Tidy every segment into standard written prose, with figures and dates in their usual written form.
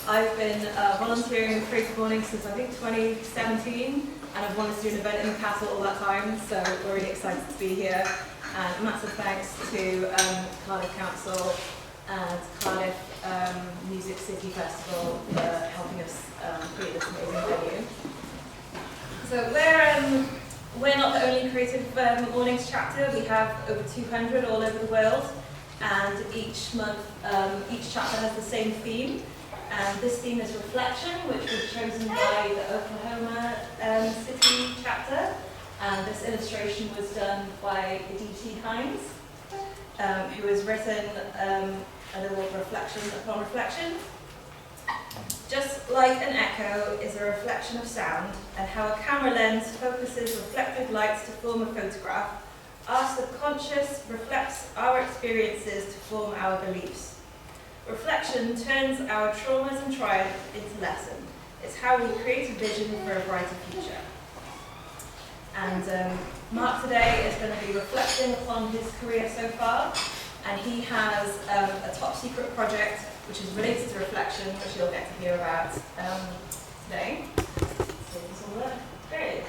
I've been volunteering with CreativeMornings since I think 2017, and I've wanted to do an event in the castle all that time, so we're really excited to be here. And massive thanks to Cardiff Council and Cardiff Music City Festival for helping us create this amazing venue. So we're not the only Creative Mornings chapter. We have over 200 all over the world, and each month, each chapter has the same theme. And this theme is reflection, which was chosen by the Oklahoma City chapter. And this illustration was done by D.T. Hines, who has written a little reflection upon reflection. Just like an echo is a reflection of sound, and how a camera lens focuses reflected lights to form a photograph, our subconscious reflects our experiences to form our beliefs. Reflection turns our traumas and triumph into lesson. It's how we create a vision for a brighter future. And Mark today is going to be reflecting upon his career so far, and he has a top secret project which is related to reflection, which you'll get to hear about today. Great.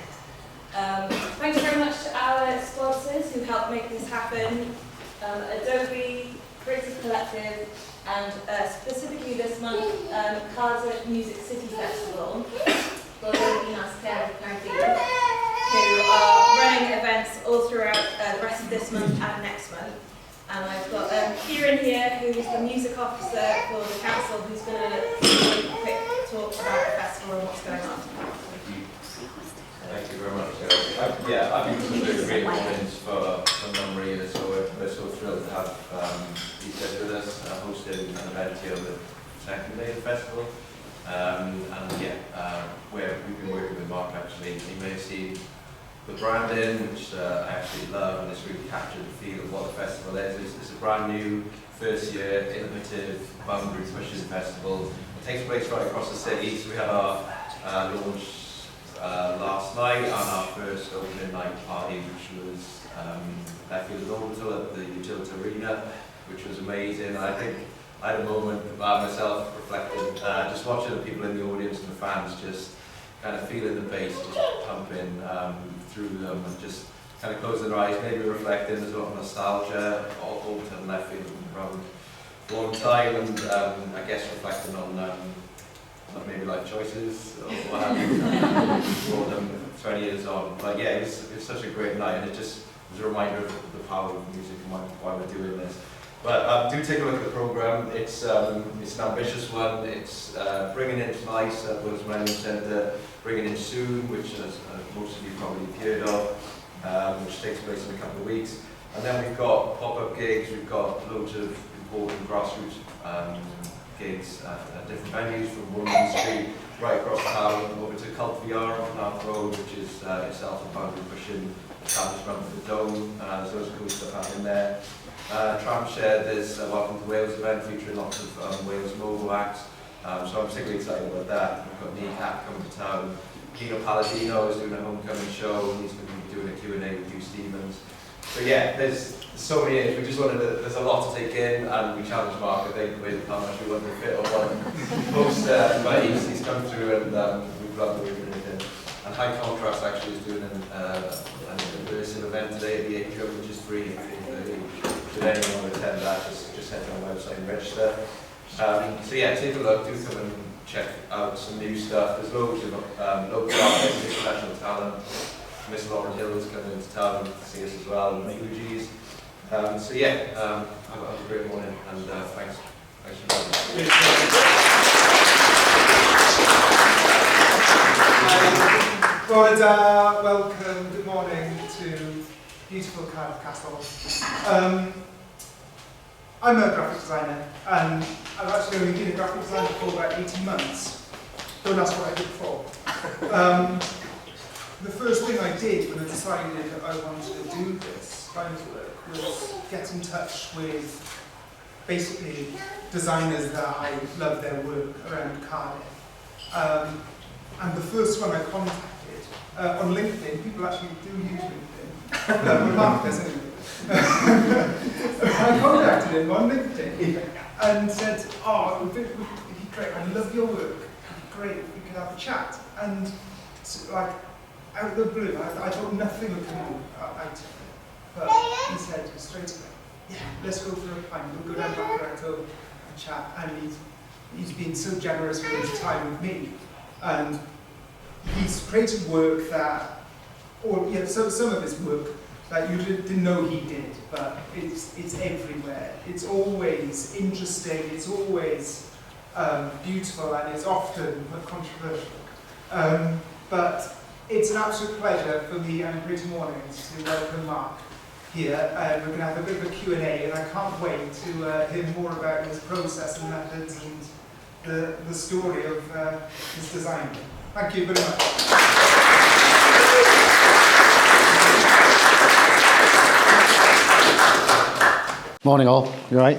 Thank you very much to our sponsors who helped make this happen, Adobe, Creative Collective, and specifically this month, Cardiff Music City Festival, who are running events all throughout the rest of this month and next month. And I've got Kieran here, who is the music officer for the council, who's going to give a quick talk about the festival and what's going on. Thank you very much. I've been considering great moments for memory, and so we're so thrilled to have these guys with us, hosting an event here on the second day of the festival. We've been working with Mark actually. You may have seen the branding, which I actually love, and it's really captured the feel of what the festival is. It's a brand new, first year, innovative, boundary pushing festival. It takes place right across the city, so we had our launch last night and our first opening night party, which was left field orbital at the Utility Arena, which was amazing. I think I had a moment by myself reflecting, just watching the people in the audience and the fans just kind of feeling the bass just pumping through them, and just kind of closing their eyes, maybe reflecting. There's a lot of nostalgia, all to left field around a long time, and I guess reflecting on maybe life choices or what have you, more than 20 years on. But yeah, it was such a great night, and it just was a reminder of the power of music and why we're doing this. But do take a look at the programme. It's an ambitious one. It's bringing in tonight at Wills Millennium Centre, bringing in soon, which most of you probably heard of, which takes place in a couple of weeks. And then we've got pop-up gigs. We've got loads of important grassroots gigs at different venues, from Woodland Street right across town over to Cult VR on North Road, which is itself a boundary pushing establishment for the Dome. There's loads of cool stuff happening there. Tramshare, there's a Welcome to Wales event featuring lots of Wales mobile acts, so I'm particularly excited about that. We've got Kneecap coming to town. Kino Palladino is doing a homecoming show. He's going to be doing a Q&A with Hugh Stevens. So yeah, there's so many things. We just wanted to, there's a lot to take in, and we challenged Mark, I think, with how much we wanted to fit on one post, but he's come through, and we've loved the way we're doing it. And High Contrast actually is doing an immersive event today at the Atrium, which is free. Should anyone want to attend that, just head to our website and register. So yeah, take a look, do come and check out some new stuff. There's loads of local artists, international talent. Miss Lauren Hill is coming into town to see us as well, and Fugees. So yeah, have a great morning, and thanks for having me. Welcome, good morning to beautiful Cardiff Castle. I'm a graphic designer, and I've actually only been a graphic designer for about 18 months. Don't ask what I did before. The first thing I did when I decided that I wanted to do this kind of work was get in touch with basically designers that I love their work around Cardiff. And the first one I contacted on LinkedIn, people actually do use LinkedIn. Mark doesn't. I contacted him on LinkedIn and said, he great, I love your work, great if we could have a chat. And so, like, out of the blue, I thought nothing would come out of it. But he said straight away, yeah, let's go for a pint, we'll go down Baccaratto and chat. And he's been so generous with his time with me. And he's created work that, so some of his work that you didn't know he did, but it's everywhere. It's always interesting, it's always beautiful, and it's often controversial. But it's an absolute pleasure for me and Creative Mornings to welcome Mark here. We're going to have a bit of a Q&A, and I can't wait to hear more about his process and methods and the story of his design. Thank you very much. Morning all, you all right?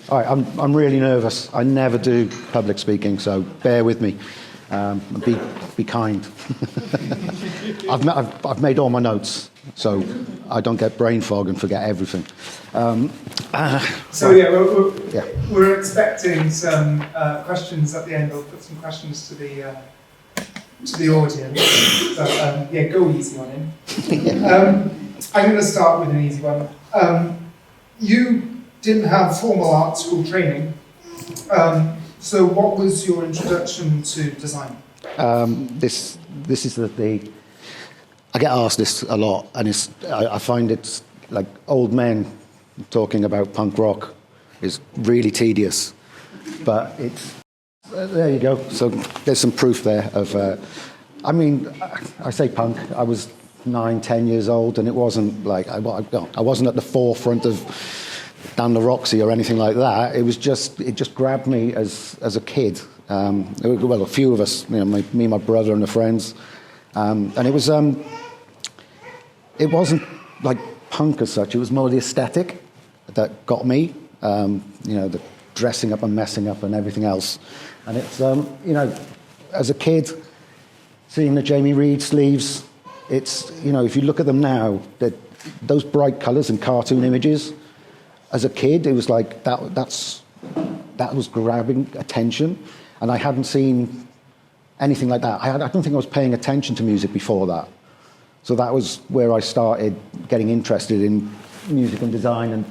All right, I'm really nervous. I never do public speaking, so bear with me. Be kind. I've made all my notes, so I don't get brain fog and forget everything. We're expecting some questions at the end. I'll put some questions to the audience. But go easy on him. I'm going to start with an easy one. You didn't have formal art school training, so what was your introduction to design? This is the I get asked this a lot, and I find it's like old men talking about punk rock is really tedious, but it's there you go. So there's some proof there of. I say punk. I was 9, 10 years old, and it wasn't like I wasn't at the forefront of Dan the Roxy or anything like that. It just grabbed me as a kid. A few of us, me, my brother, and the friends, and it wasn't like punk as such. It was more the aesthetic that got me. The dressing up and messing up and everything else, and it's as a kid, seeing the Jamie Reed sleeves. It's, if you look at them now, those bright colours and cartoon images, as a kid, it was like that was grabbing attention, and I hadn't seen anything like that. I don't think I was paying attention to music before that. So that was where I started getting interested in music and design, and,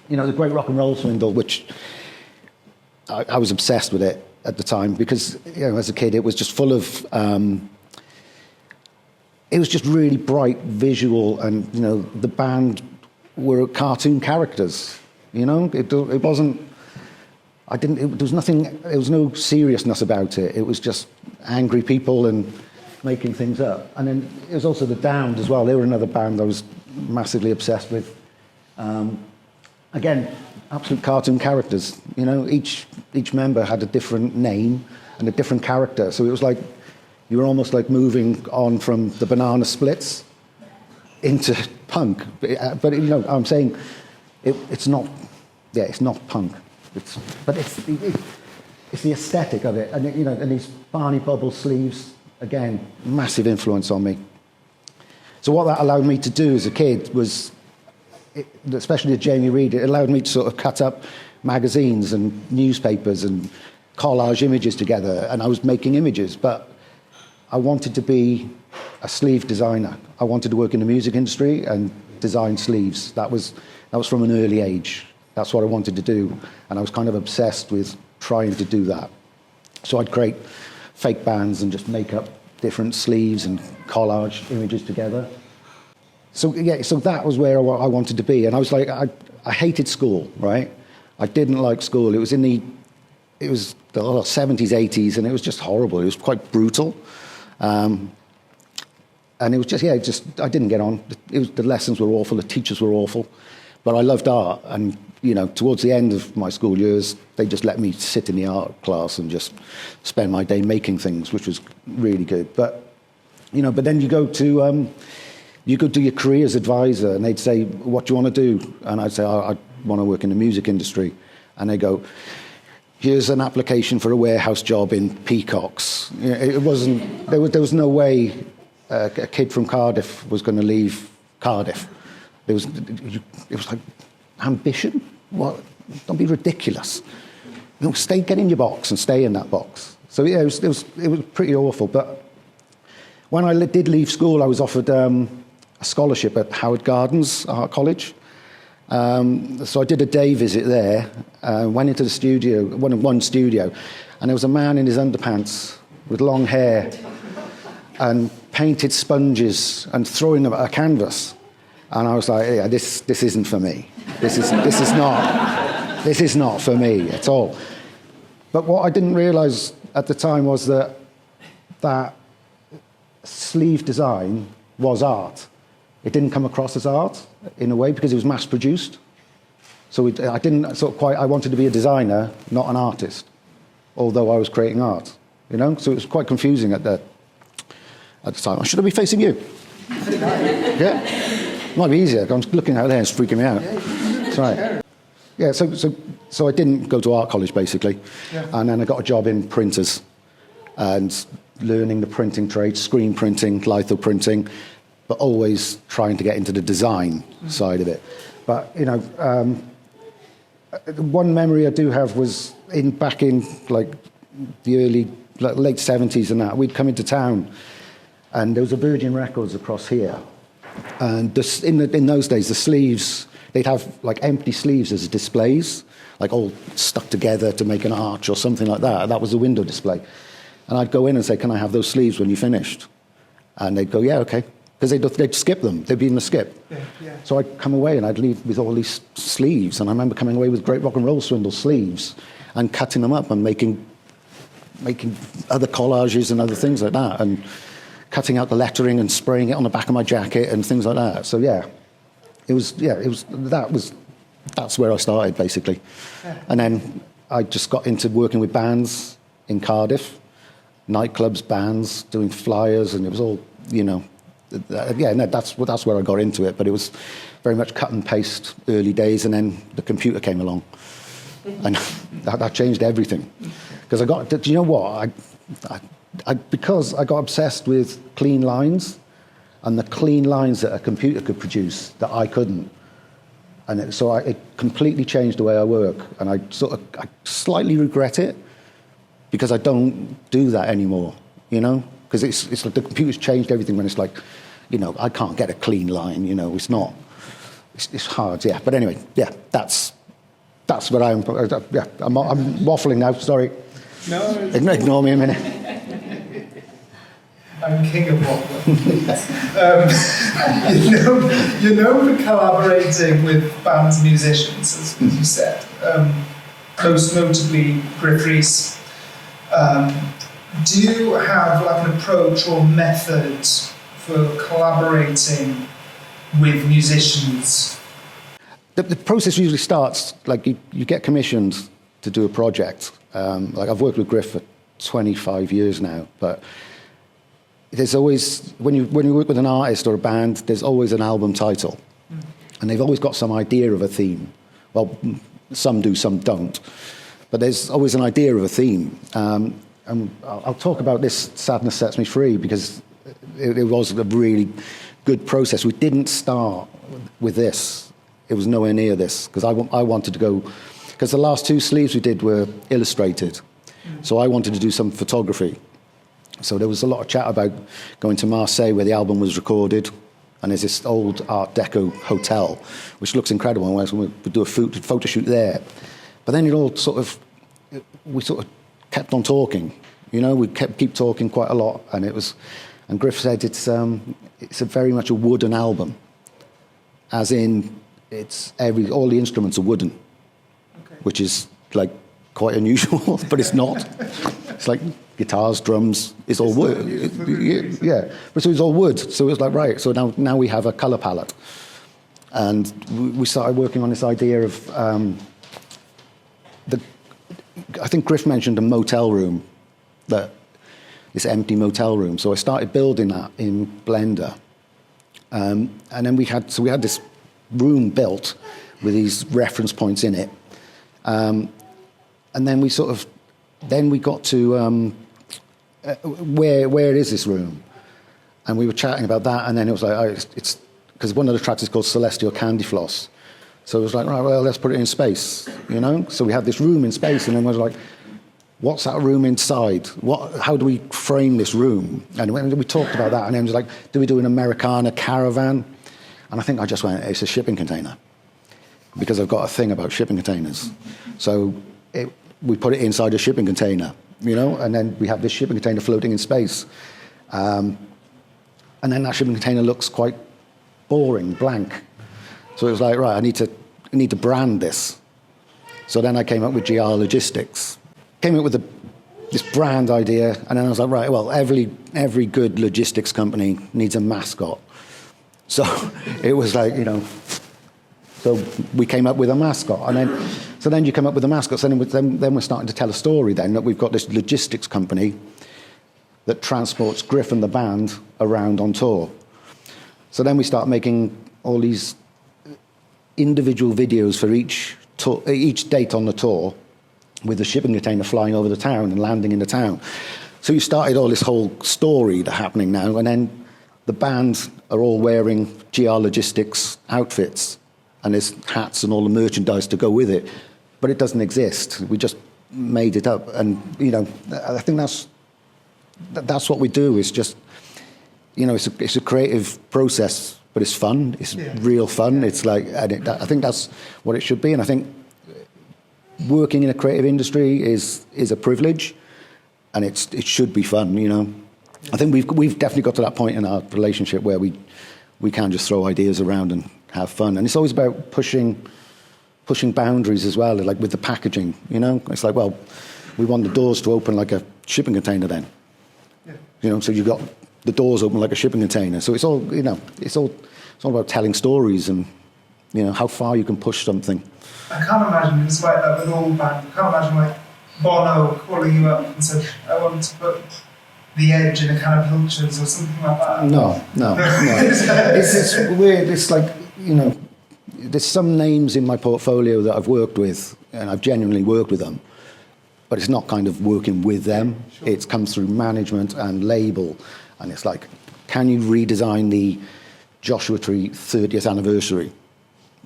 the Great Rock and Roll Swindle, which I was obsessed with it at the time because, as a kid, it was just full of... It was just really bright visual, and the band were cartoon characters. It wasn't. There was nothing. There was no seriousness about it. It was just angry people and making things up. And then it was also the Damned as well. They were another band I was massively obsessed with. Again, absolute cartoon characters. Each member had a different name and a different character. So it was like. You were almost like moving on from the Banana Splits into punk. But I'm saying it's not. Yeah, it's not punk. It's the aesthetic of it, and and these Barney Bubble sleeves again, massive influence on me. So what that allowed me to do as a kid was, especially with Jamie Reed, it allowed me to sort of cut up magazines and newspapers and collage images together, and I was making images, but. I wanted to be a sleeve designer. I wanted to work in the music industry and design sleeves. That was from an early age. That's what I wanted to do, and I was kind of obsessed with trying to do that. So I'd create fake bands and just make up different sleeves and collage images together. So that was where I wanted to be, and I was like, I hated school, right? I didn't like school. It was the 70s, 80s, and it was just horrible. It was quite brutal. And it was I didn't get on. The lessons were awful, the teachers were awful, but I loved art. And, towards the end of my school years, they just let me sit in the art class and just spend my day making things, which was really good. But, but then you go do your careers advisor, and they'd say, what do you want to do? And I'd say, I want to work in the music industry. And they go, here's an application for a warehouse job in Peacocks. It wasn't. There was no way a kid from Cardiff was going to leave Cardiff. It was like ambition. What? Don't be ridiculous. get in your box and stay in that box. So yeah, it was pretty awful. But when I did leave school, I was offered a scholarship at Howard Gardens Art College. So I did a day visit there, went into the studio, one studio, and there was a man in his underpants with long hair and painted sponges and throwing them at a canvas. And I was like, yeah, this isn't for me. This is not for me at all. But what I didn't realise at the time was that sleeve design was art. It didn't come across as art in a way because it was mass-produced. So I didn't sort of quite. I wanted to be a designer, not an artist, although I was creating art. You know, so it was quite confusing at the time. Should I be facing you? Yeah, might be easier. I'm looking out there, it's freaking me out. Sorry. Yeah, so I didn't go to art college basically, and then I got a job in printers, and learning the printing trade, screen printing, litho printing, but always trying to get into the design side of it. But you know, one memory I do have was back in like the late 70s and that. We'd come into town, and there was a Virgin Records across here, and in those days the sleeves, they'd have like empty sleeves as displays, like all stuck together to make an arch or something like that. That was a window display. And I'd go in and say, can I have those sleeves when you finished? And they'd go, yeah, okay. Because they'd skip them. They'd be in the skip. Yeah. So I'd come away and I'd leave with all these sleeves. And I remember coming away with Great Rock and Roll Swindle sleeves and cutting them up and making other collages and other things like that, and cutting out the lettering and spraying it on the back of my jacket and things like that. So that's where I started basically. Yeah. And then I just got into working with bands in Cardiff, nightclubs, bands, doing flyers, and it was all, you know, that's where I got into it. But it was very much cut and paste early days, and then the computer came along, and that changed everything. Because do you know what? Because I got obsessed with clean lines, and the clean lines that a computer could produce that I couldn't. And it completely changed the way I work. And I slightly regret it, because I don't do that anymore, you know? Because it's like the computer's changed everything when it's like, you know, I can't get a clean line, you know, it's hard, yeah. But anyway, yeah, that's what I'm waffling now, sorry. No. Ignore me a minute. I'm king of waffling. You're known for collaborating with bands and musicians, as you said. Most notably, Griff Rhys. Do you have like an approach or method for collaborating with musicians? The process usually starts, like you get commissioned to do a project. Like I've worked with Griff for 25 years now, but there's always, when you work with an artist or a band, there's always an album title. And they've always got some idea of a theme. Well, some do, some don't. But there's always an idea of a theme. And I'll talk about this Sadness Sets Me Free, because it was a really good process. We didn't start with this. It was nowhere near this, because I wanted to go, because the last two sleeves we did were illustrated. So I wanted to do some photography. So there was a lot of chat about going to Marseille, where the album was recorded, and there's this old Art Deco hotel, which looks incredible, and we'd do a photo shoot there. But then we sort of kept on talking, you know, we keep talking quite a lot, and Griff said it's very much a wooden album, as in all the instruments are wooden, okay. Which is like quite unusual, but it's not. It's like guitars, drums, it's all wood. Yeah, but so it's all wood. So it was like, right, so now we have a colour palette. And we started working on this idea of, I think Griff mentioned a motel room, this empty motel room. So I started building that in Blender. And then we had this room built with these reference points in it. And then we got to where is this room? And we were chatting about that, and then it was like, it's because one of the tracks is called Celestial Candy Floss. So it was like, right, well, let's put it in space, you know? So we had this room in space, and then I was like, what's that room inside? How do we frame this room? And we talked about that, and then it was like, do we do an Americana caravan? And I think I just went, it's a shipping container, because I've got a thing about shipping containers. So we put it inside a shipping container, you know, and then we have this shipping container floating in space. And then that shipping container looks quite boring, blank. So it was like, right, I need to brand this. So then I came up with GR Logistics. Came up with this brand idea, and then I was like, right, well, every good logistics company needs a mascot. So it was like, you know, so we came up with a mascot. And then you come up with a mascot, so then we're starting to tell a story then, that we've got this logistics company that transports Griffin the band around on tour. So then we start making all these individual videos for each date on the tour, with the shipping container flying over the town and landing in the town. So you started all this whole story that's happening now, and then the bands are all wearing GR Logistics outfits, and there's hats and all the merchandise to go with it, but it doesn't exist. We just made it up, and you know, I think that's what we do. It's just, you know, it's a creative process, but it's fun. It's real fun. It's like, I think that's what it should be. And I think working in a creative industry is a privilege, and it should be fun. You know, I think we've definitely got to that point in our relationship where we can just throw ideas around and have fun. And it's always about pushing boundaries as well. Like with the packaging, you know, it's like, well, we want the doors to open like a shipping container then. Yeah. You know, so you've got the doors open like a shipping container. So it's all, you know, it's all about telling stories and, you know, how far you can push something. I can't imagine, it's like that with all bands, I can't imagine like Bono calling you up and saying, I want to put The Edge in a can of Pilchards or something like that. No. It's weird. It's like, you know, there's some names in my portfolio that I've worked with, and I've genuinely worked with them, but it's not kind of working with them. Sure. It comes through management and label, and it's like, can you redesign the Joshua Tree 30th anniversary?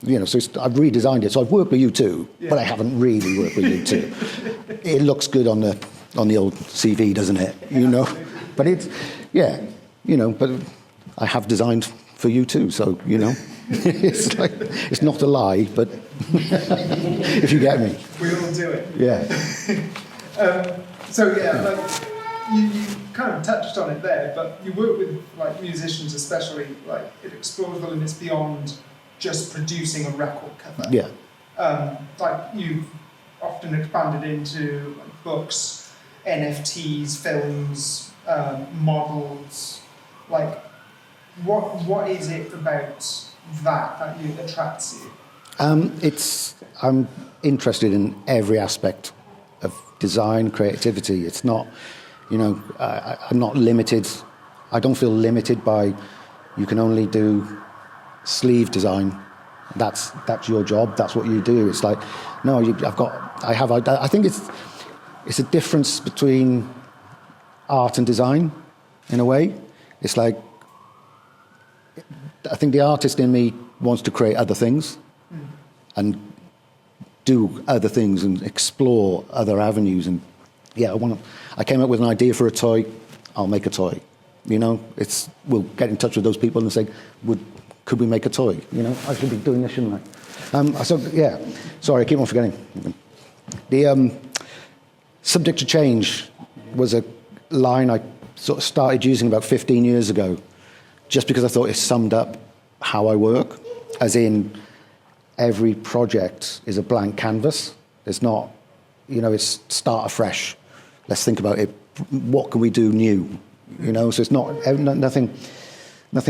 You know, so I've redesigned it. So I've worked with U2, but I haven't really worked with U2. It looks good on the old CV, doesn't it? You know, but it's, yeah, you know, but I have designed for U2, so, you know, it's like, it's not a lie, but if you get me. We all do it. Yeah. Like, you kind of touched on it there, but you work with like musicians especially, like it explores the limits beyond just producing a record cover. Yeah. Like you've often expanded into like, books, NFTs, films, models. Like, what is it about that attracts you? I'm interested in every aspect of design, creativity. It's not, you know, I'm not limited. I don't feel limited by, you can only do sleeve design. That's your job. That's what you do. It's like, no, I think it's a difference between art and design, in a way. It's like, I think the artist in me wants to create other things and do other things and explore other avenues. And yeah, I came up with an idea for a toy. I'll make a toy. You know, we'll get in touch with those people and say, could we make a toy? You know, I should be doing this, shouldn't I? Sorry, I keep on forgetting. The subject to change was a line I sort of started using about 15 years ago, just because I thought it summed up how I work, as in every project is a blank canvas. It's not, you know, it's start afresh. Let's think about it. What can we do new? You know, so it's not nothing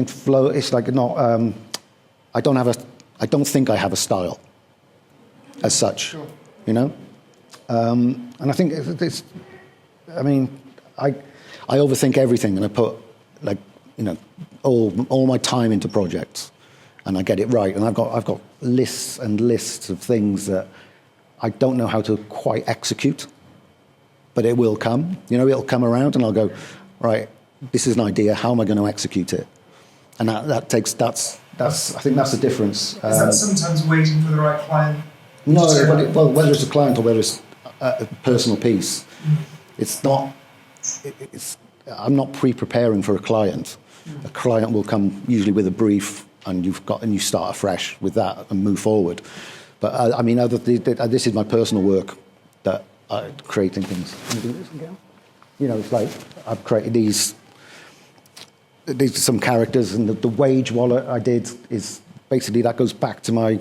flow. It's like not. I don't think I have a style as such. Sure. You know, and I think it's. I mean, I overthink everything, and I put like, you know, all my time into projects, and I get it right. And I've got lists and lists of things that I don't know how to quite execute, but it will come. You know, it'll come around, and I'll go, right, this is an idea. How am I going to execute it? And that's I think that's the difference. Is that sometimes waiting for the right client? No, whether it's a client or whether it's a personal piece, it's not. I'm not pre-preparing for a client. A client will come usually with a brief, and you start afresh with that and move forward. But I mean, this is my personal work that I'm creating things. Can you do this again? You know, it's like I've created these are some characters, and the wage wallet I did is basically that goes back to my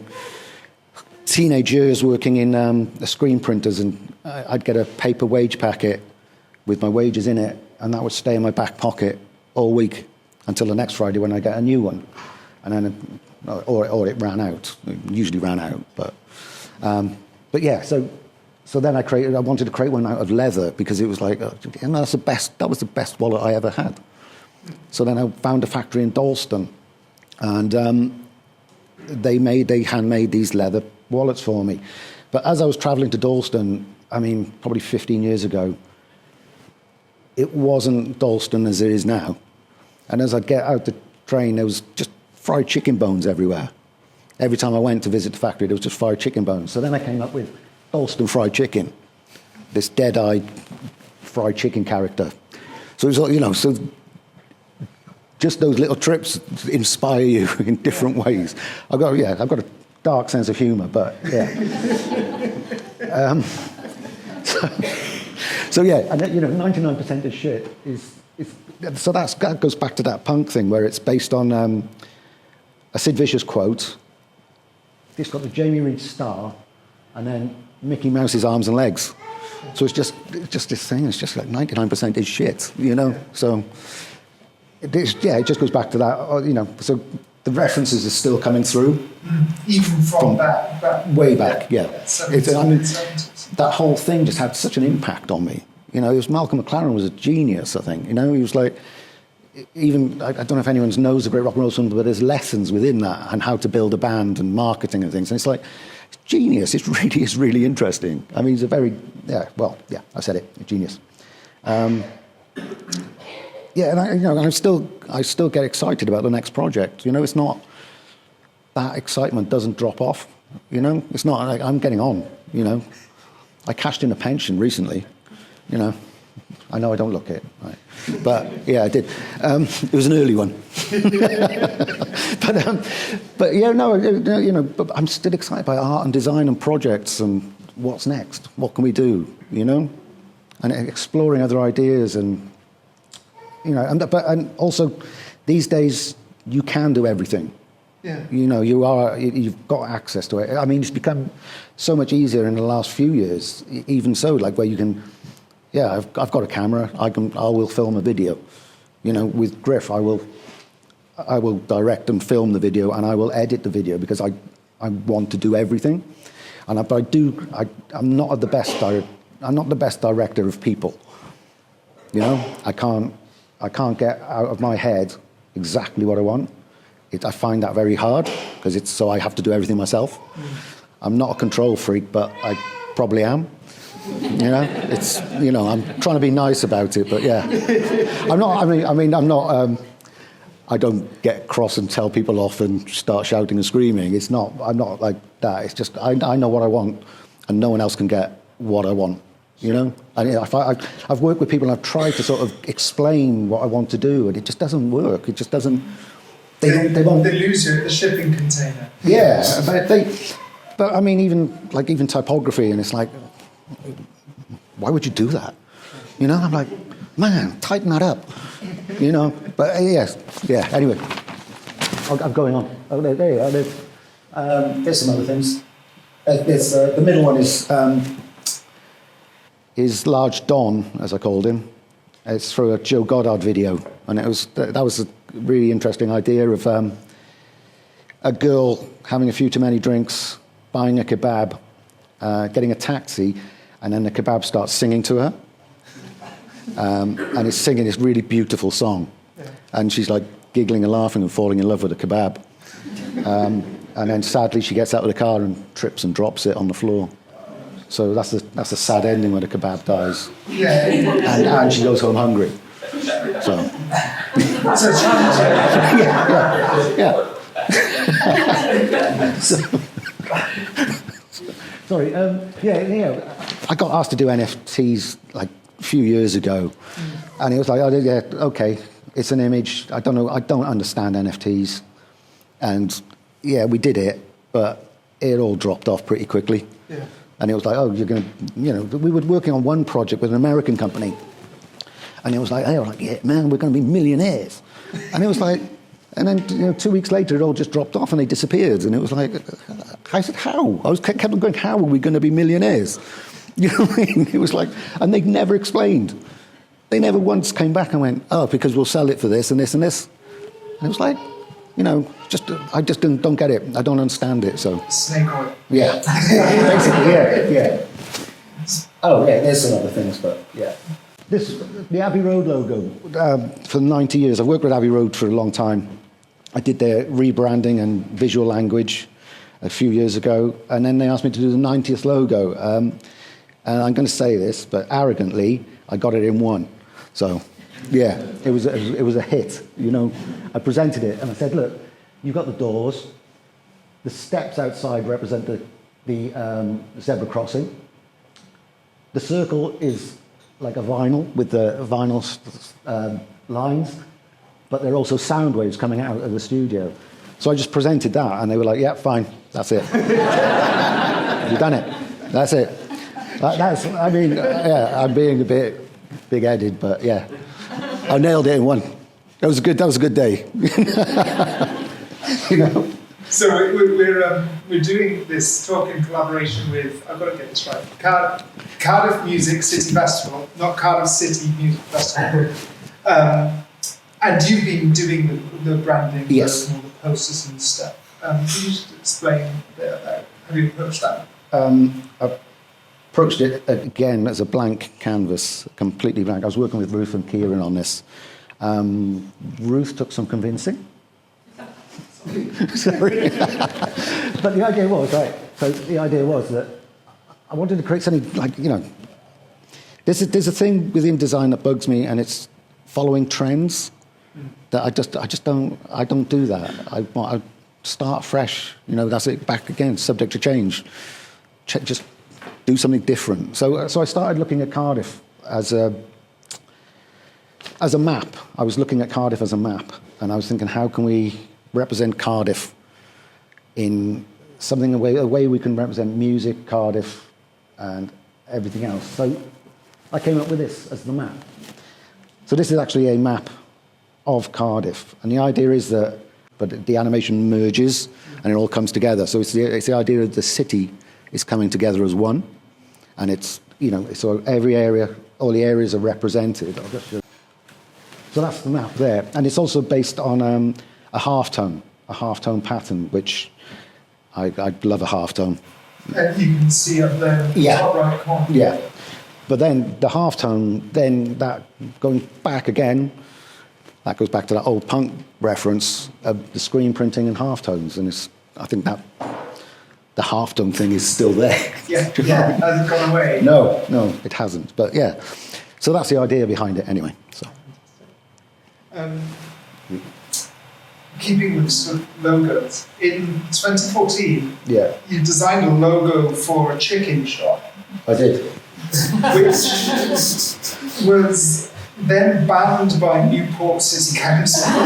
teenage years working in the screen printers, and I'd get a paper wage packet with my wages in it, and that would stay in my back pocket all week until the next Friday when I get a new one, and then or it ran out. It usually ran out, but yeah. So then I wanted to create one out of leather because it was like, that was the best wallet I ever had. So then I found a factory in Dalston, and they handmade these leather wallets for me. But as I was travelling to Dalston, I mean, probably 15 years ago, it wasn't Dalston as it is now. And as I'd get out the train, there was just fried chicken bones everywhere. Every time I went to visit the factory, there was just fried chicken bones. So then I came up with Dalston fried chicken, this dead-eyed fried chicken character. So it was, you know, so just those little trips inspire you in different ways. I've got a dark sense of humour, but yeah. So yeah, and you know, 99% of shit is so that goes back to that punk thing where it's based on a Sid Vicious quote. It's got the Jamie Reed star, and then Mickey Mouse's arms and legs. So it's just this thing. It's just like 99% is shit, you know. So it just goes back to that, you know. So the references are still coming through, even from that way back. Yeah, I mean, 70s. that whole thing just had such an impact on me. You know, Malcolm McLaren was a genius. I think, you know, he was like, even I don't know if anyone knows the Great Rock and Roll Song, but there's lessons within that and how to build a band and marketing and things. And it's like, it's genius. It really is really interesting. I mean, he's a very I said it, a genius. Yeah, and I still get excited about the next project. You know, it's not that excitement doesn't drop off. You know, it's not like I'm getting on. You know, I cashed in a pension recently. You know, I know I don't look it, right? But yeah, I did. It was an early one. but yeah, no, you know, but I'm still excited by art and design and projects and what's next. What can we do? You know, and exploring other ideas and. You know, and also these days you can do everything. Yeah. You know, you've got access to it. I mean, it's become so much easier in the last few years. Even so, like where you can, I've got a camera. I will film a video. You know, with Griff, I will direct and film the video, and I will edit the video because I want to do everything. And I'm not the best director of people. You know, I can't get out of my head exactly what I want. I find that very hard because so I have to do everything myself. I'm not a control freak, but I probably am. You know, I'm trying to be nice about it, but yeah, I'm not. I'm not. I don't get cross and tell people off and start shouting and screaming. I'm not like that. It's just I know what I want, and no one else can get what I want. You know, and I've worked with people and I've tried to sort of explain what I want to do, and it just doesn't work. It just doesn't. They lose you at the shipping container. Yeah, but I mean, even typography, and it's like, why would you do that? You know, I'm like, man, tighten that up. You know, but yeah. Anyway, I'm going on. Oh, there you are. There's some other things. The middle one is Large Don, as I called him. It's through a Joe Goddard video, and that was a really interesting idea of a girl having a few too many drinks, buying a kebab, getting a taxi, and then the kebab starts singing to her, and it's singing this really beautiful song, and she's like giggling and laughing and falling in love with the kebab, and then sadly she gets out of the car and trips and drops it on the floor. So that's a sad ending when the kebab dies, and she goes home hungry. So, That's a challenge. yeah. Sorry, I got asked to do NFTs like a few years ago, and he was like, "Oh, yeah, okay, it's an image. I don't understand NFTs," and yeah, we did it, but it all dropped off pretty quickly. Yeah. And it was like, "Oh, you're going to," we were working on one project with an American company, and it was like, "Hey, yeah, man, we're going to be millionaires," and it was like. And then 2 weeks later, it all just dropped off and they disappeared. And it was like, I said, how? I kept on going, how are we going to be millionaires? You know what I mean? It was like, and they never explained. They never once came back and went, oh, because we'll sell it for this and this and this. And it was like, I just don't get it. I don't understand it. So Snake oil. yeah, basically, yeah. Oh, yeah, there's some other things, but yeah. The Abbey Road logo, for 90 years, I've worked with Abbey Road for a long time. I did their rebranding and visual language a few years ago, and then they asked me to do the 90th logo. And I'm going to say this, but arrogantly, I got it in one. So, yeah, it was a hit. I presented it, and I said, look, you've got the doors. The steps outside represent the zebra crossing. The circle is like a vinyl with the vinyl lines, but there are also sound waves coming out of the studio. So I just presented that, and they were like, yeah, fine, that's it. You've done it. That's it. I'm being a bit big-headed, but yeah. I nailed it in one. That was a good day. So we're doing this talk in collaboration with, I've got to get this right, Cardiff Music City Festival, not Cardiff City Music Festival. And you've been doing the branding, yes, and all the posters and stuff. Can you just explain a bit about how you approached that? I approached it again as a blank canvas, completely blank. I was working with Ruth and Kieran on this. Ruth took some convincing. Sorry. But the idea was, right, so the idea was that I wanted to create something like, there's a thing within design that bugs me, and it's following trends. That I don't do that. I start fresh, that's it, back again, subject to change. Just do something different. So I started looking at Cardiff as a map. I was looking at Cardiff as a map, and I was thinking, how can we represent Cardiff in something, a way we can represent music, Cardiff, and everything else. So I came up with this as the map. So this is actually a map of Cardiff, and the idea is that, but the animation merges and it all comes together. So it's the idea that the city is coming together as one, and it's so every area, all the areas are represented. I'll just show. So that's the map there, and it's also based on a halftone pattern, which I'd love a halftone. And you can see up there in the top right corner. Yeah. But then the halftone, then that going back again, that goes back to that old punk reference of the screen printing and halftones, and I think that the halftone thing is still there. Yeah, hasn't gone away. No, it hasn't. But yeah, so that's the idea behind it anyway. So. Keeping with sort of logos, in 2014, yeah, you designed a logo for a chicken shop. I did. Which was then banned by Newport City Council. And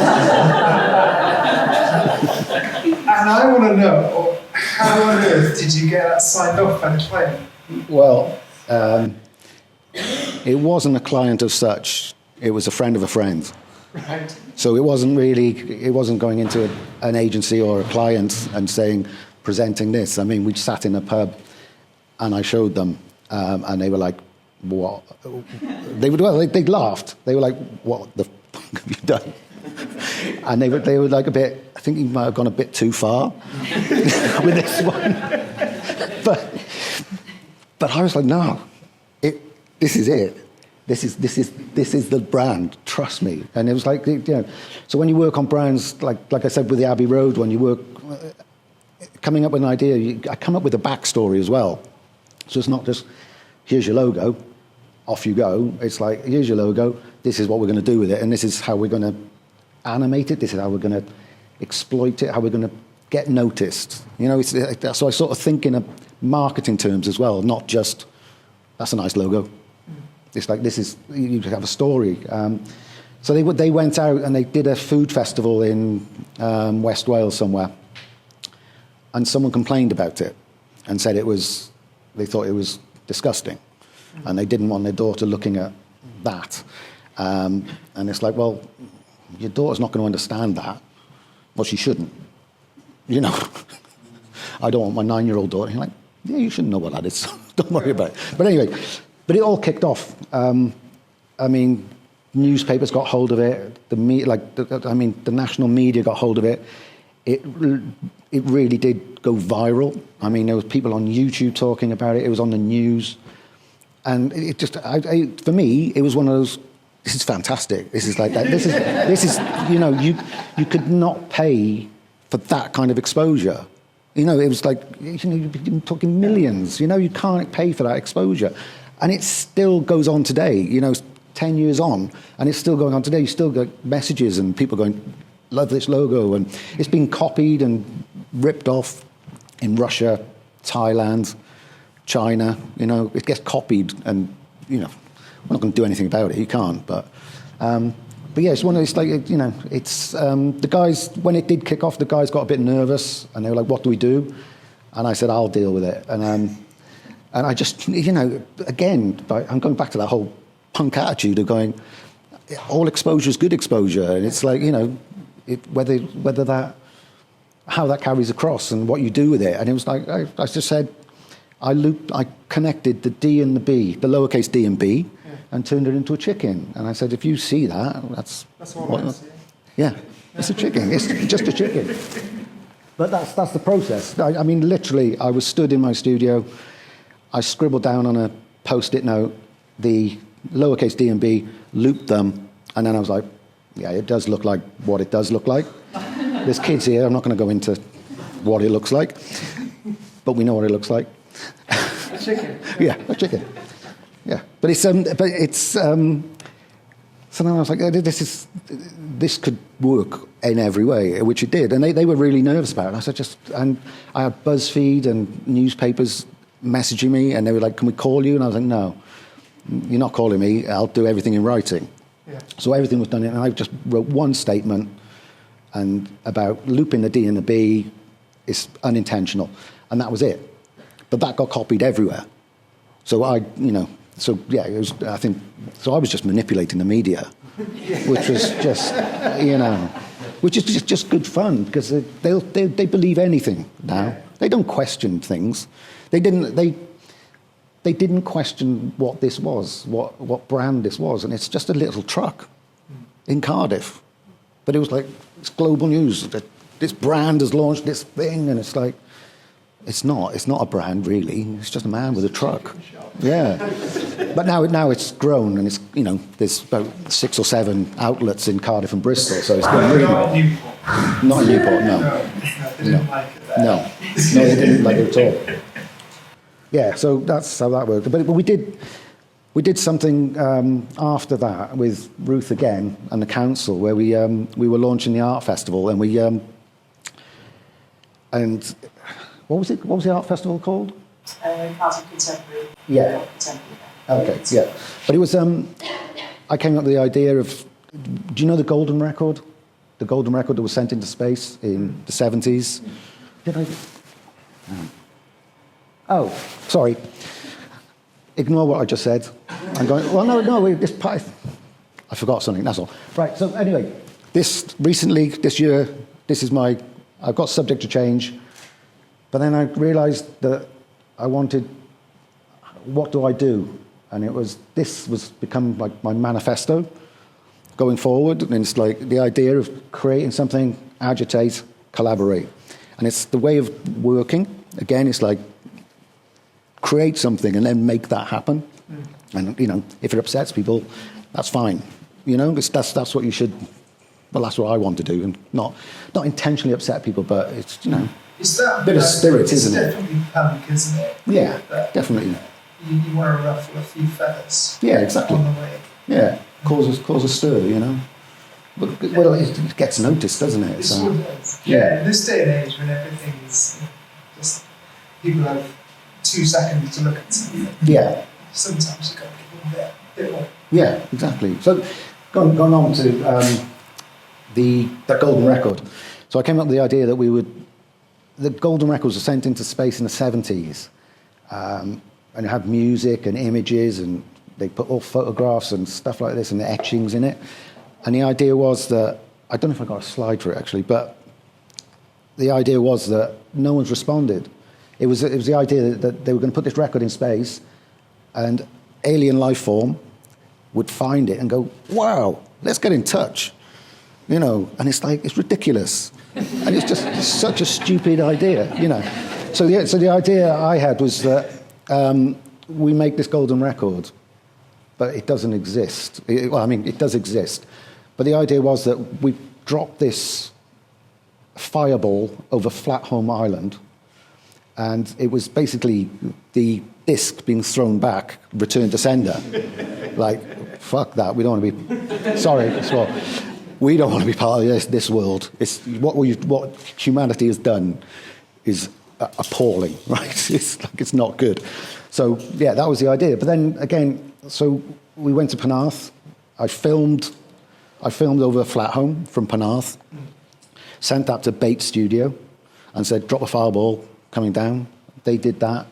I want to know, how on earth did you get that signed off by the client? Well, it wasn't a client as such. It was a friend of a friend. Right. So it wasn't going into an agency or a client and saying, presenting this. I mean, we sat in a pub and I showed them, and they were like, what? They laughed. They were like, what the fuck have you done? And they were like a bit, I think you might have gone a bit too far with this one. But I was like, no, this is it. This is the brand. Trust me. And it was like, so when you work on brands, like I said with the Abbey Road one, you work coming up with an idea. I come up with a backstory as well. So it's not just here's your logo, off you go. It's like here's your logo. This is what we're going to do with it, and this is how we're going to animate it. This is how we're going to exploit it. How we're going to get noticed. You know, so I sort of think in a marketing terms as well, not just, that's a nice logo. It's like, you have a story. So they went out and they did a food festival in West Wales somewhere, and someone complained about it and said they thought it was disgusting, and they didn't want their daughter looking at that. And it's like, well, your daughter's not going to understand that. Well, she shouldn't. You know, I don't want my 9-year-old daughter. You're like, yeah, you shouldn't know what that is. Don't worry about it. But anyway, but it all kicked off. I mean, newspapers got hold of it. The national media got hold of it. It really did go viral. I mean, there was people on YouTube talking about it. It was on the news, and it just, for me, it was one of those. This is fantastic. This is like that. This is. You know, you could not pay for that kind of exposure. You know, it was like, you know, you're talking millions. You know, you can't pay for that exposure, and it still goes on today. You know, 10 years on, and it's still going on today. You still get messages and people going, love this logo, and it's been copied and ripped off in Russia, Thailand, China. You know, it gets copied, and you know, we're not going to do anything about it. You can't. But yeah, it's one of those, like, you know, it's the guys, when it did kick off, the guys got a bit nervous, and they were like, "What do we do?" And I said, "I'll deal with it." And I just, you know, again, I'm going back to that whole punk attitude of going, all exposure is good exposure, and it's like, you know, whether that, how that carries across and what you do with it. And it was like, I just said, I connected the D and the B, the lowercase d and b, and turned it into a chicken. And I said, if you see that, that's what I see. Yeah, it's a chicken. It's just a chicken. But that's the process. I mean, literally, I was stood in my studio. I scribbled down on a Post-it note the lowercase d and b, looped them, and then I was like, yeah, it does look like what it does look like. There's kids here. I'm not going to go into what it looks like, but we know what it looks like. A chicken. Yeah, a chicken. Yeah, but it's so then I was like, this could work in every way, which it did, and they were really nervous about it. And and I had BuzzFeed and newspapers messaging me, and they were like, "Can we call you?" And I was like, "No, you're not calling me. I'll do everything in writing." Yeah. So everything was done, and I just wrote one statement, and about looping the D and the B is unintentional, and that was it. But that got copied everywhere. So it was, I think, so I was just manipulating the media, which was just, you know, which is just good fun, because they believe anything now. They don't question things. They didn't question what this was, what brand this was, and it's just a little truck in Cardiff. But it was like, it's global news that this brand has launched this thing, and it's like, it's not a brand really. It's just a man with a truck. Yeah. But now it's grown, and it's, you know, there's about 6 or 7 outlets in Cardiff and Bristol, so it's going really well. Not in Newport, no. They didn't like it there. No, they didn't like it at all. Yeah, so that's how that worked. But we did something after that with Ruth again and the council, where we were launching the art festival, and and what was it? What was the art festival called? Cardiff Contemporary. Yeah. Contemporary. Okay. Yeah, but it was. I came up with the idea of. Do you know the Golden Record? The Golden Record that was sent into space in the 70s. Did I? No. Oh, sorry. Ignore what I just said. I'm going, well, no, I forgot something, that's all. Right, so anyway, this year, I've got subject to change, but then I realised that I wanted, what do I do? And this was become like my manifesto going forward, and it's like the idea of creating something, agitate, collaborate. And it's the way of working. Again, it's like, create something and then make that happen. And, you know, if it upsets people, that's fine. You know, that's what you should, well, that's what I want to do, and not intentionally upset people, but it's, you know, It's that a bit of spirit, isn't it? It's definitely punk, isn't it? Yeah, That definitely. You want to ruffle a few feathers. Yeah, exactly. On the way. Yeah, cause a stir, you know. Well, it gets noticed, doesn't it? It So, sort of does. yeah. Yeah, in this day and age when everything's just people have 2 seconds to look at something, yeah, sometimes you've got to give them a bit more. yeah, exactly. So, going on to the golden record. So I came up with the idea that the golden records were sent into space in the 70s, and have music and images, and they put all photographs and stuff like this and the etchings in it. And the idea was that, I don't know if I got a slide for it actually, but the idea was that no one's responded. It was the idea that they were going to put this record in space, and alien life form would find it and go, wow, let's get in touch. You know, and it's like, it's ridiculous. And it's such a stupid idea, you know. So the idea I had was that we make this golden record, but it doesn't exist. It does exist. But the idea was that we drop this fireball over Flatholm Island, and it was basically the disc being thrown back, return to sender. Like, fuck that, we don't want to be... Sorry, well, we don't want to be part of this world. It's what humanity has done is appalling, right? It's not good. So yeah, that was the idea. But then again, so we went to Penarth. I filmed over Flatholm from Penarth, sent that to Bait Studio, and said, drop a fireball coming down. They did that.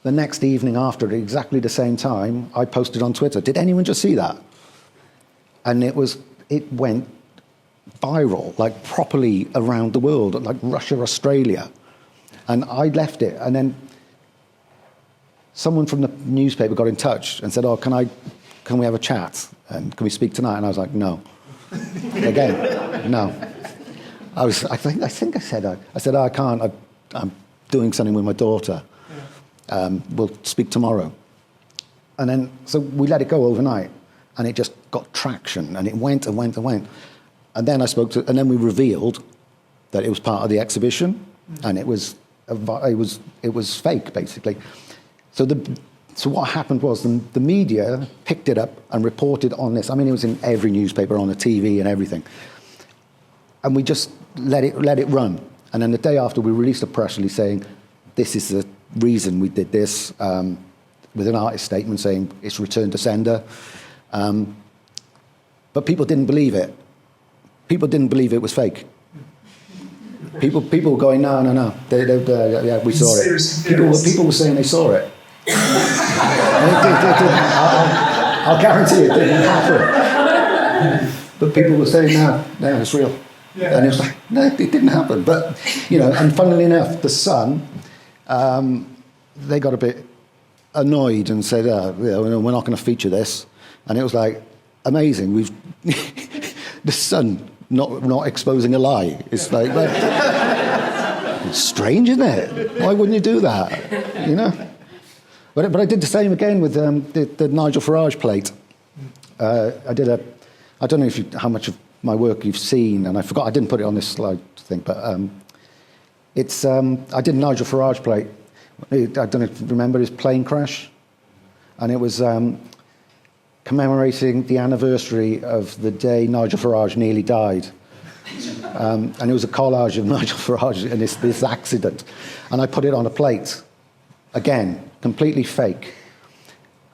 The next evening after, at exactly the same time, I posted on Twitter, did anyone just see that? And it went viral, like properly around the world, like Russia, Australia. And I left it, and then someone from the newspaper got in touch and said, "Oh, can we have a chat? And can we speak tonight?" And I was like, "No." Again, no. I think I said, "I can't. I'm doing something with my daughter. We'll speak tomorrow." And then so we let it go overnight, and it just got traction, and it went and went and went. And then and then we revealed that it was part of the exhibition, and it was fake, basically. So what happened was the media picked it up and reported on this. I mean, it was in every newspaper, on the TV and everything. And we just let it run. And then the day after, we released a press release saying, this is the reason we did this, with an artist statement saying it's return to sender. But people didn't believe it. People didn't believe it was fake. People were going, no. Yeah, we saw it. People were saying they saw it. And it didn't. I'll guarantee it didn't happen. But people were saying, no, it's real. Yeah. And it was like, no, it didn't happen. But, you know, and funnily enough, the Sun, they got a bit annoyed and said, we're not going to feature this. And it was like, amazing. The Sun not exposing a lie. It's like, it's strange, isn't it? Why wouldn't you do that? You know? But I did the same again with the Nigel Farage plate. I don't know how much of my work you've seen, and I didn't put it on this slide thing, but I did a Nigel Farage plate. I don't know if you remember his plane crash, and it was commemorating the anniversary of the day Nigel Farage nearly died. And it was a collage of Nigel Farage and this accident. And I put it on a plate. Again, completely fake.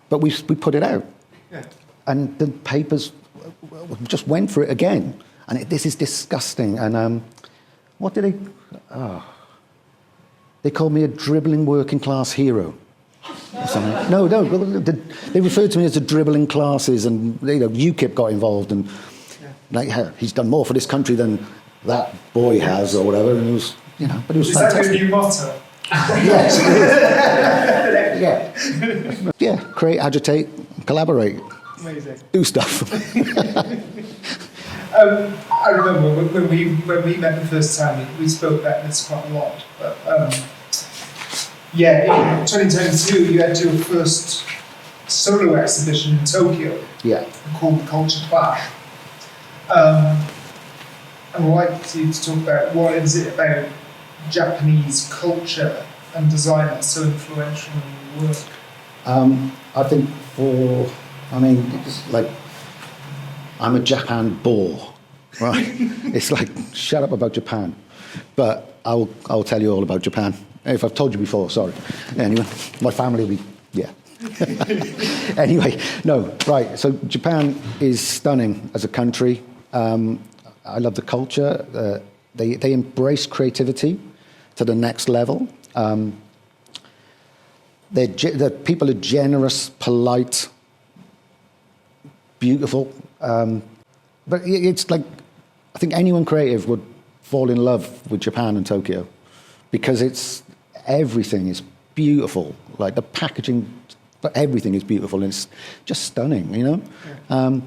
But we put it out. Yeah. And the papers just went for it again. And this is disgusting. And what did they... Oh, they called me a dribbling working class hero. No, they referred to me as the dribbling classes, and UKIP got involved, and he's done more for this country than that boy has, or whatever. And it was, but it was fantastic. Is that your new motto? Yes. Yeah. Create, agitate, collaborate. Amazing. Do stuff. I remember when we met the first time, we spoke about this quite a lot. But in 2022, you had your first solo exhibition in Tokyo. Yeah. Called The Culture Clash. I'd like you to talk about what is it about Japanese culture and design that's so influential in your work. I think it's like I'm a Japan bore. right? It's like, shut up about Japan. But I'll tell you all about Japan. If I've told you before, sorry. Anyway, my family will be, yeah. Anyway, no, right. So Japan is stunning as a country. I love the culture. They embrace creativity to the next level. The people are generous, polite, beautiful. But it's like, I think anyone creative would fall in love with Japan and Tokyo because everything is beautiful. Like the packaging, but everything is beautiful and it's just stunning, you know? Yeah.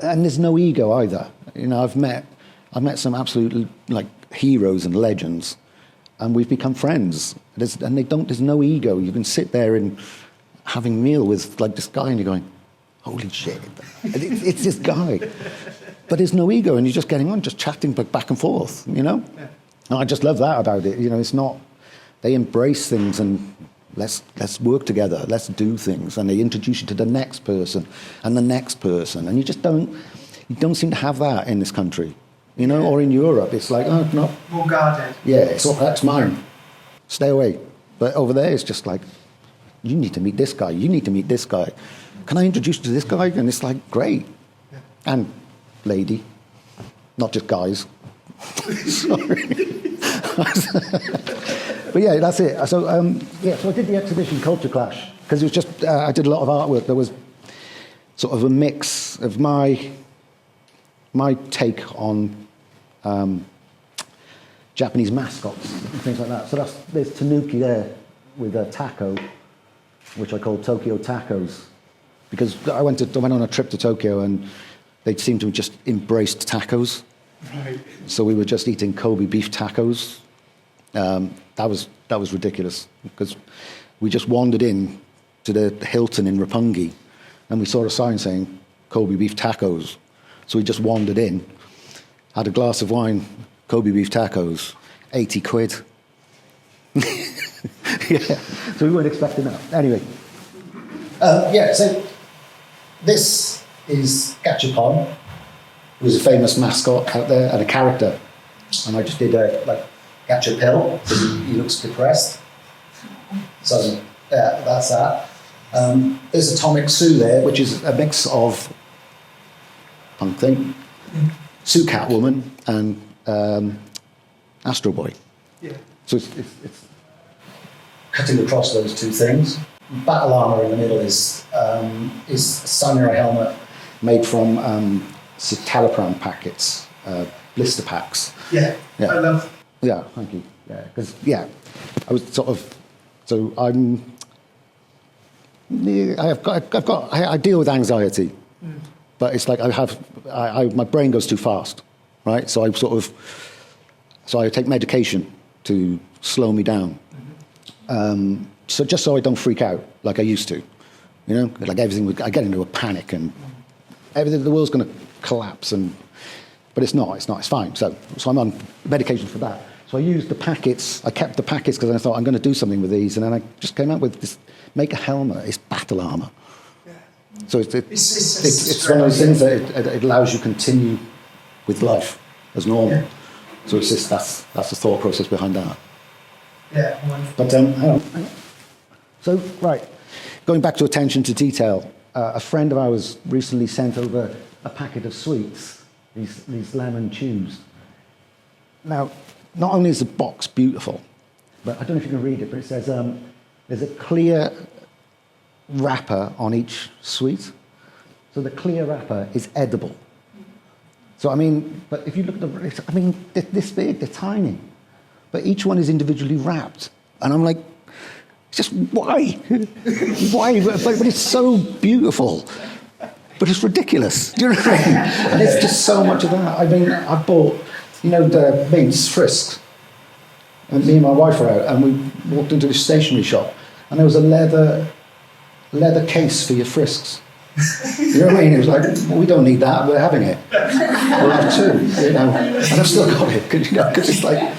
And there's no ego either. You know, I've met some absolute like heroes and legends, and we've become friends. There's no ego. You can sit there and having a meal with like this guy, and you're going, "Holy shit, it's this guy." But there's no ego, and you're just getting on, just chatting back and forth. You know, yeah. And I just love that about it. You know, it's not they embrace things and let's work together, let's do things, and they introduce you to the next person and the next person, and you don't seem to have that in this country. You know, or in Europe, it's like, oh, no. More guarded. Yeah, that's mine. Stay away. But over there, it's just like, you need to meet this guy. You need to meet this guy. Can I introduce you to this guy? And it's like, great. Yeah. And lady, not just guys. Sorry. But yeah, that's it. So, so I did the exhibition Culture Clash, because it was just, I did a lot of artwork. There was sort of a mix of my take on Japanese mascots and things like that. So there's Tanuki there with a taco, which I call Tokyo Tacos, because I went on a trip to Tokyo and they seemed to have just embraced tacos. Right. So we were just eating Kobe beef tacos. That was ridiculous, because we just wandered in to the Hilton in Roppongi and we saw a sign saying Kobe beef tacos. So we just wandered in, had a glass of wine, Kobe beef tacos, 80 quid. Yeah, so we weren't expecting that. Anyway, so this is Gachapon, who's a famous mascot out there and a character. And I just did Gachapil, because he looks depressed. So that's that. There's Atomic Sue there, which is a mix of punk thing, Sue Catwoman and Astro Boy. Yeah. So it's cutting across those two things. Battle armor in the middle is a samurai helmet made from citalopram packets, blister packs. Yeah. I love. Yeah, thank you. Yeah, because I was sort of I deal with anxiety. Mm. But it's like my brain goes too fast, right? So I take medication to slow me down. Mm-hmm. So just so I don't freak out like I used to, you know, like I get into a panic and everything, the world's going to collapse, but it's not, it's fine. So I'm on medication for that. So I used the packets, I kept the packets because I thought I'm going to do something with these, and then I just came out with this, make a helmet, it's battle armor. So it's one of those things that it allows you to continue with life as normal. Yeah. So it's just that's the thought process behind that. Yeah, wonderful. But hang on. So right, going back to attention to detail, a friend of ours recently sent over a packet of sweets, these lemon chews. Now, not only is the box beautiful, but I don't know if you can read it, but it says there's a clear wrapper on each sweet. So the clear wrapper is edible. So, I mean, but if you look at they're this big, they're tiny. But each one is individually wrapped. And I'm like, just why? Why? But it's so beautiful. But it's ridiculous. Do you know what I mean? And it's just so much of that. I mean, I bought, the mince frisks. And me and my wife were out, and we walked into this stationery shop, and there was a leather case for your frisks. You know what I mean? It was like, well, we don't need that, we're having it. We'll have two, and I've still got it, because it's like,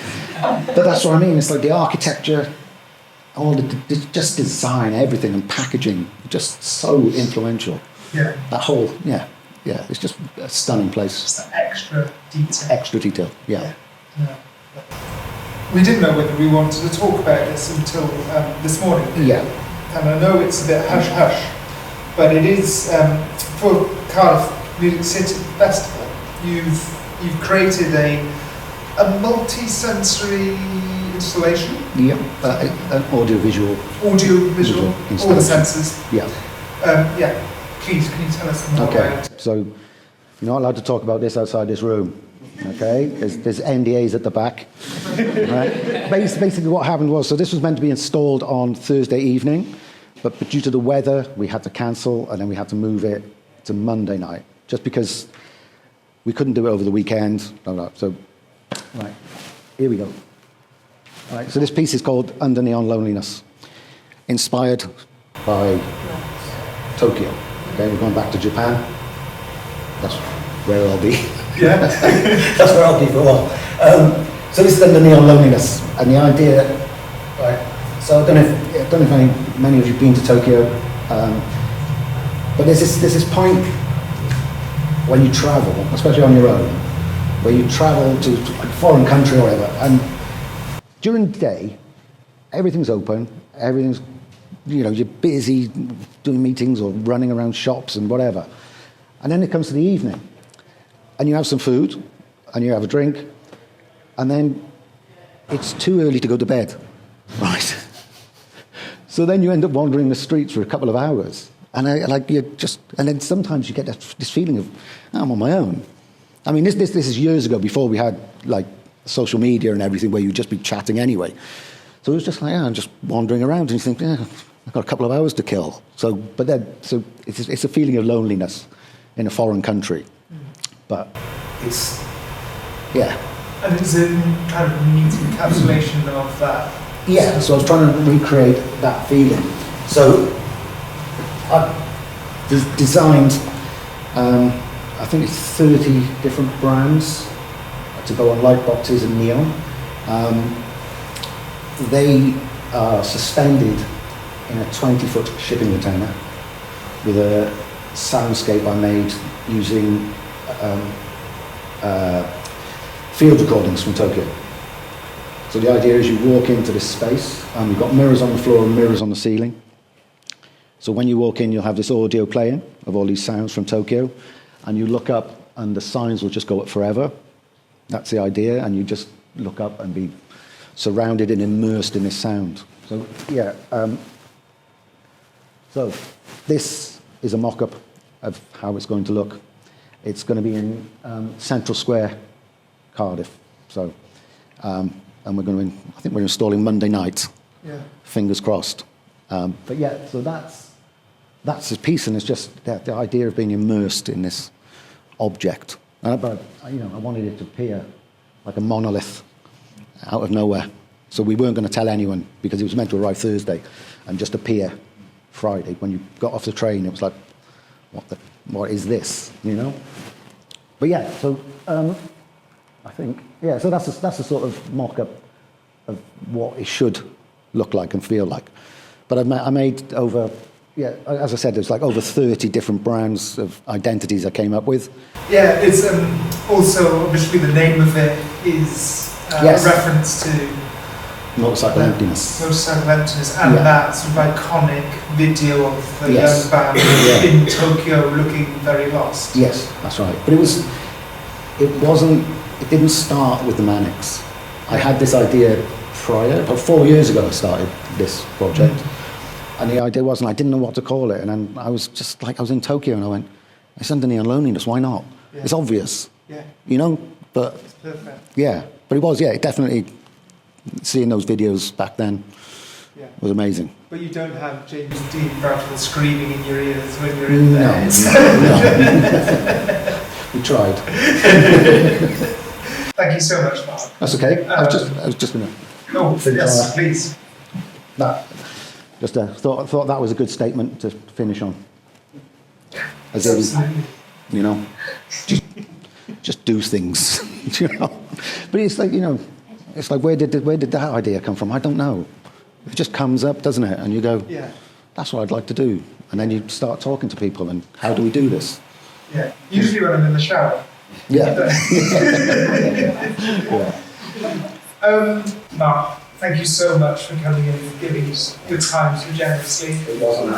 but that's what I mean, it's like the architecture, all the just design, everything, and packaging, just so influential. Yeah. That whole, yeah, it's just a stunning place. Just that extra detail. Extra detail, yeah. Yeah. We didn't know whether we wanted to talk about this until this morning. Yeah. And I know it's a bit hush-hush, but it is for Cardiff Music City Festival. You've created a multi-sensory installation. Yeah, an audio-visual. Audio-visual, all the installation. senses. Yeah. Yeah. Please, can you tell us more Okay, about it? so you're not allowed to talk about this outside this room. Okay, there's NDAs at the back. Right? Basically, what happened was, so this was meant to be installed on Thursday evening, but due to the weather, we had to cancel, and then we had to move it to Monday night, just because we couldn't do it over the weekend. So, right, here we go. All right, so this piece is called Under Neon Loneliness, inspired by Tokyo. Okay, we're going back to Japan. That's where I'll be. Yeah. That's where I'll be for a while. So this is Under Neon Loneliness, and the idea, right? So I don't know if many of you've been to Tokyo, but there's this point when you travel, especially on your own, where you travel to a foreign country or whatever, and during the day, everything's open, everything's, you're busy doing meetings or running around shops and whatever. And then it comes to the evening, and you have some food, and you have a drink, and then it's too early to go to bed, right? So then you end up wandering the streets for a couple of hours, and then sometimes you get this feeling of, I'm on my own. I mean, this is years ago, before we had like social media and everything, where you'd just be chatting anyway. So it was just like, I'm just wandering around, and you think, I've got a couple of hours to kill. So it's a feeling of loneliness in a foreign country. But it's, yeah. And it's a kind of neat encapsulation of that. Yeah, so I was trying to recreate that feeling. So I've designed, I think it's 30 different brands to go on light boxes and neon. They are suspended in a 20-foot shipping container with a soundscape I made using field recordings from Tokyo. So the idea is you walk into this space, and you've got mirrors on the floor and mirrors on the ceiling. So when you walk in, you'll have this audio playing of all these sounds from Tokyo, and you look up and the signs will just go up forever. That's the idea, and you just look up and be surrounded and immersed in this sound. So yeah, so this is a mock-up of how it's going to look. It's going to be in Central Square, Cardiff. So, and I think we're installing Monday night. Yeah. Fingers crossed. But yeah, so that's this piece, and it's just the idea of being immersed in this object. But I wanted it to appear like a monolith out of nowhere. So we weren't going to tell anyone, because it was meant to arrive Thursday and just appear Friday. When you got off the train, it was like, what is this? But yeah, so I think, yeah, so that's the sort of mock-up of what it should look like and feel like. But I made over, yeah, as I said, there's like over 30 different brands of identities I came up with. Yeah, it's also, obviously, the name of it is Yes. a reference to Motorcycle Emptiness. Motorcycle Emptiness, and Yeah. that sort of iconic video of the Yes. young band Yeah. in Tokyo looking very lost. Yes, that's right. But it didn't start with the Manics. I had this idea prior, about 4 years ago I started this project. And the idea was, and I didn't know what to call it, and then I was just like, I was in Tokyo and I went, it's Under Neon Loneliness, why not? Yeah. It's obvious, Yeah, but it's perfect. yeah, but it was, it definitely, seeing those videos back then Yeah. was amazing. But you don't have James Dean Bradford screaming in your ears when you're in there. No, It's- we tried. Thank you so much, Mark. That's okay. I was just going to. Oh, Finish yes, on that. please. Just thought that was a good statement to finish on. As in, Absolutely. just do things, But it's like, it's like where did that idea come from? I don't know. It just comes up, doesn't it? And you go, Yeah. that's what I'd like to do. And then you start talking to people, and how do we do this? Yeah. Usually when I'm in the shower. Yeah. Mark, thank you so much for coming in and giving us your time so generously. It wasn't.